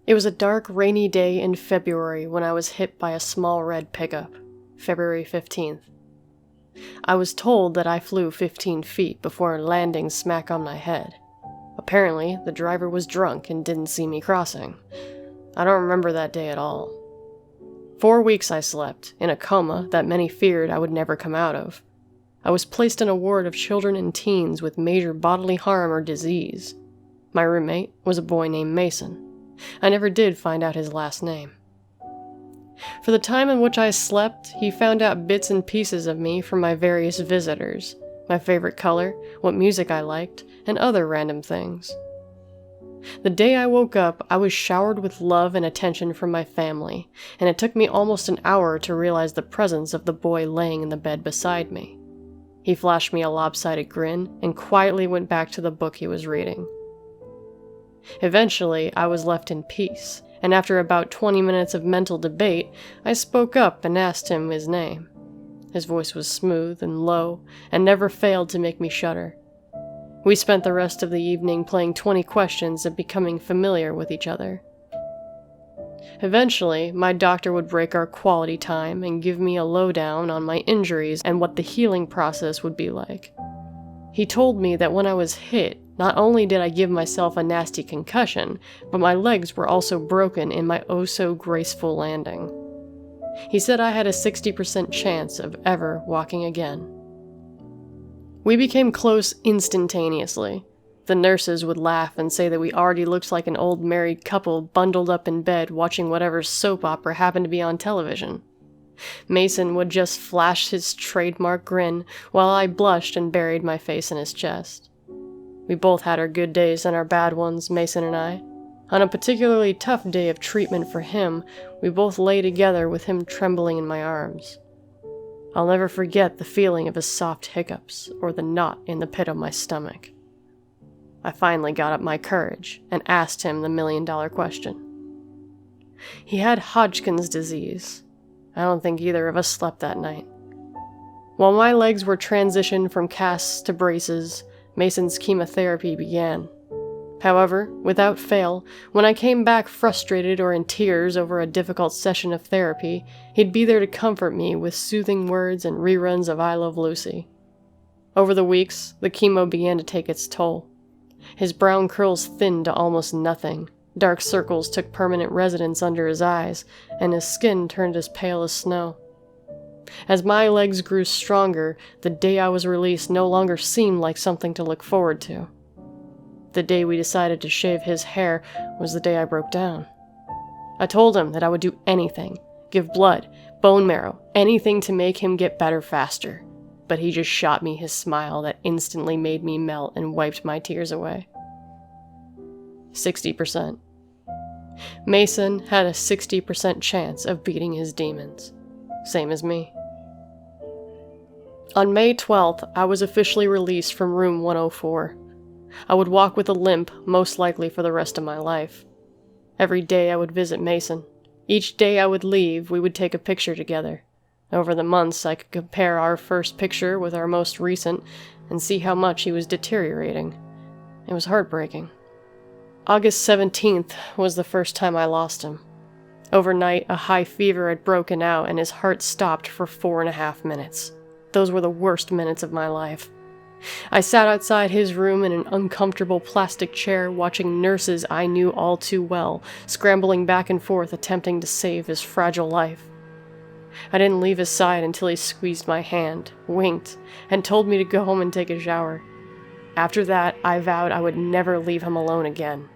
It was a dark, rainy day in February when I was hit by a small red pickup, February 15th. I was told that I flew 15 feet before landing smack on my head. Apparently, the driver was drunk and didn't see me crossing. I don't remember that day at all. 4 weeks I slept, in a coma that many feared I would never come out of. I was placed in a ward of children and teens with major bodily harm or disease. My roommate was a boy named Mason. I never did find out his last name. For the time in which I slept, he found out bits and pieces of me from my various visitors, my favorite color, what music I liked, and other random things. The day I woke up, I was showered with love and attention from my family, and it took me almost an hour to realize the presence of the boy laying in the bed beside me. He flashed me a lopsided grin and quietly went back to the book he was reading. Eventually, I was left in peace, and after about 20 minutes of mental debate, I spoke up and asked him his name. His voice was smooth and low, and never failed to make me shudder. We spent the rest of the evening playing 20 questions and becoming familiar with each other. Eventually, my doctor would break our quality time and give me a lowdown on my injuries and what the healing process would be like. He told me that when I was hit, not only did I give myself a nasty concussion, but my legs were also broken in my oh-so-graceful landing. He said I had a 60% chance of ever walking again. We became close instantaneously. The nurses would laugh and say that we already looked like an old married couple bundled up in bed watching whatever soap opera happened to be on television. Mason would just flash his trademark grin while I blushed and buried my face in his chest. We both had our good days and our bad ones, Mason and I. On a particularly tough day of treatment for him, we both lay together with him trembling in my arms. I'll never forget the feeling of his soft hiccups or the knot in the pit of my stomach. I finally got up my courage and asked him the million-dollar question. He had Hodgkin's disease. I don't think either of us slept that night. While my legs were transitioned from casts to braces, Mason's chemotherapy began. However, without fail, when I came back frustrated or in tears over a difficult session of therapy, he'd be there to comfort me with soothing words and reruns of I Love Lucy. Over the weeks, the chemo began to take its toll. His brown curls thinned to almost nothing, dark circles took permanent residence under his eyes, and his skin turned as pale as snow. As my legs grew stronger, the day I was released no longer seemed like something to look forward to. The day we decided to shave his hair was the day I broke down. I told him that I would do anything, give blood, bone marrow, anything to make him get better faster, but he just shot me his smile that instantly made me melt and wiped my tears away. 60%. Mason had a 60% chance of beating his demons. Same as me. On May 12th, I was officially released from room 104. I would walk with a limp, most likely for the rest of my life. Every day I would visit Mason. Each day I would leave, we would take a picture together. Over the months, I could compare our first picture with our most recent and see how much he was deteriorating. It was heartbreaking. August 17th was the first time I lost him. Overnight, a high fever had broken out and his heart stopped for 4.5 minutes. Those were the worst minutes of my life. I sat outside his room in an uncomfortable plastic chair watching nurses I knew all too well, scrambling back and forth attempting to save his fragile life. I didn't leave his side until he squeezed my hand, winked, and told me to go home and take a shower. After that, I vowed I would never leave him alone again.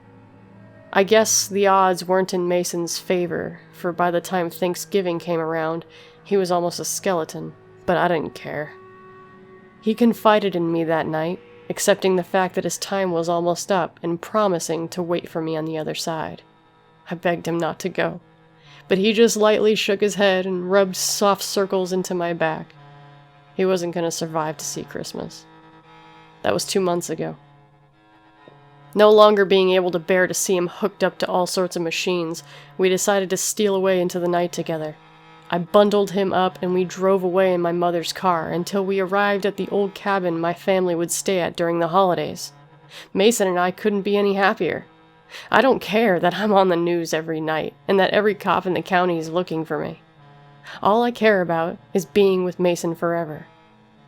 I guess the odds weren't in Mason's favor, for by the time Thanksgiving came around, he was almost a skeleton, but I didn't care. He confided in me that night, accepting the fact that his time was almost up and promising to wait for me on the other side. I begged him not to go, but he just lightly shook his head and rubbed soft circles into my back. He wasn't going to survive to see Christmas. That was 2 months ago. No longer being able to bear to see him hooked up to all sorts of machines, we decided to steal away into the night together. I bundled him up and we drove away in my mother's car until we arrived at the old cabin my family would stay at during the holidays. Mason and I couldn't be any happier. I don't care that I'm on the news every night and that every cop in the county is looking for me. All I care about is being with Mason forever.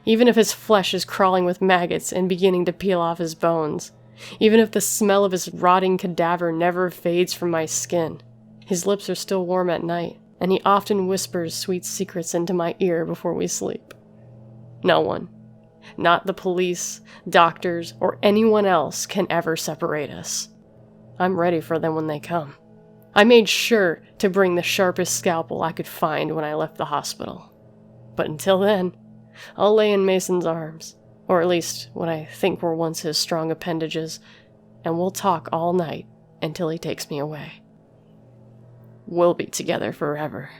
Even if his flesh is crawling with maggots and beginning to peel off his bones. Even if the smell of his rotting cadaver never fades from my skin. His lips are still warm at night, and he often whispers sweet secrets into my ear before we sleep. No one, not the police, doctors, or anyone else can ever separate us. I'm ready for them when they come. I made sure to bring the sharpest scalpel I could find when I left the hospital. But until then, I'll lay in Mason's arms, or at least what I think were once his strong appendages, and we'll talk all night until he takes me away. We'll be together forever.